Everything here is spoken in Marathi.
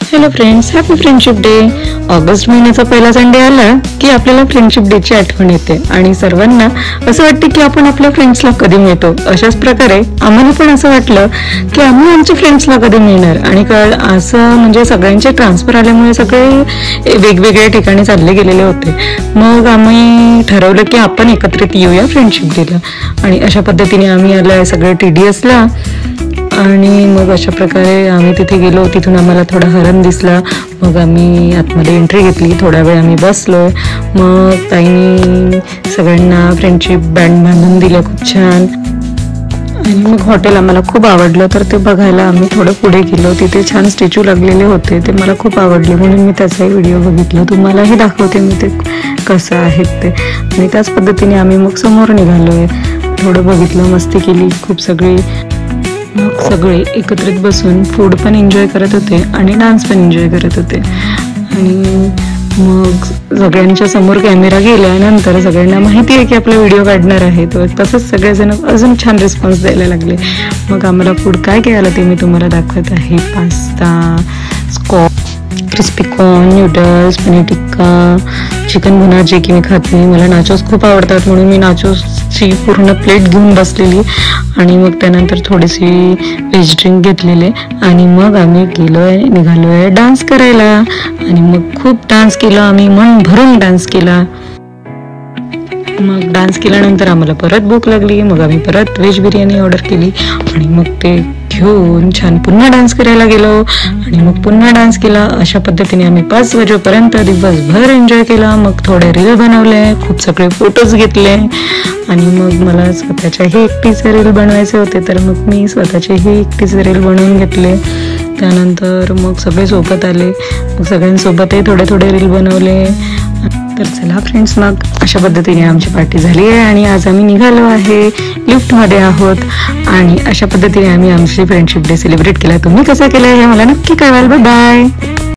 Hello friends, happy friendship day. August महिन्याचा पहिला संडे आला की आपल्याला फ्रेंडशिप डेची आठवण येते आणि सर्वांना असं वाटतं की आपण आपल्या फ्रेंड्सला कधी मिळतो. अशाच प्रकारे आम्हाला पण असं वाटलं की आम्ही आमच्या फ्रेंड्सला कधी मिळणार. आणि असं म्हणजे सगळ्यांचे ट्रान्सफर आल्यामुळे सगळे वेगवेगळ्या ठिकाणी चालले गेलेले होते. मग आम्ही ठरवलं की आपण एकत्रित येऊया फ्रेंडशिप डेला. आणि अशा पद्धतीने आम्ही आलोय सगळे TDSला. आणि मग अशा प्रकारे आम्ही तिथे गेलो. तिथून आम्हाला थोडा हरण दिसला. मग आम्ही आतमध्ये एंट्री घेतली. थोडा वेळ आम्ही बसलोय. मग ताईंनी सगळ्यांना फ्रेंडशिप बँड बांधून दिलं खूप छान. आणि मग हॉटेल आम्हाला खूप आवडलं, तर ते बघायला आम्ही थोडं पुढे गेलो. तिथे छान स्टॅच्यू लागलेले होते, ते मला खूप आवडले म्हणून मी त्याचाही व्हिडिओ बघितला. तुम्हालाही दाखवते मी ते कसं आहेत ते. आणि त्याच पद्धतीने आम्ही मग समोर निघालोय. थोडं बघितलं, मस्ती केली खूप सगळी. मग सगळे एकत्रित बसून फूड पण एन्जॉय करत होते आणि डान्स पण एन्जॉय करत होते. आणि मग सगळ्यांच्या समोर कॅमेरा गेल्यानंतर सगळ्यांना माहिती आहे की आपला व्हिडिओ काढणार आहे, तर तसंच सगळेजण अजून छान रिस्पॉन्स द्यायला लागले. मग आम्हाला फूड काय काय आलं ते मी तुम्हाला दाखवत आहे. Pasta, crispy corn, noodles, paneer tikka, chicken bhuna, जे की मी खात नाही. मला नाचोस खूप आवडतात म्हणून मी नाचोसची पूर्ण प्लेट घेऊन बसलेली. आणि मग त्यानंतर थोडीशी व्हेज ड्रिंक घेतलेले. आणि मग आम्ही निघालोय डान्स करायला. आणि मग खूप डान्स केला आम्ही, मन भरून डान्स केला. मग डान्स केल्यानंतर आम्हाला परत भूक लागली. मग आम्ही परत व्हेज बिर्याणी ऑर्डर केली. आणि मग ते घेऊन छान पुन्हा डान्स करायला गेलो. आणि मग पुन्हा डान्स केला. अशा पद्धतीने आम्ही 5 वाजेपर्यंत दिवसभर एन्जॉय केला. मग थोडे रील बनवले, खूप सगळे फोटोज घेतले. आणि मग मला स्वतःच्याही एकटीचे रील बनवायचे होते, तर मग मी स्वतःचेही एकटीचे रील बनवून घेतले. त्यानंतर मग सगळे सोबत आले. मग सगळ्यांसोबतही थोडे थोडे रील बनवले. तर चला फ्रेंड्स, मग अशा पद्धतीने आमची पार्टी झाली आहे. आणि आज आम्ही निघालो आहे, लिफ्टमध्ये आहोत. आणि अशा पद्धतीने आम्ही आमची फ्रेंडशिप डे सेलिब्रेट केला. तुम्ही कसं केलं हे मला नक्की कळवाल. Bye bye.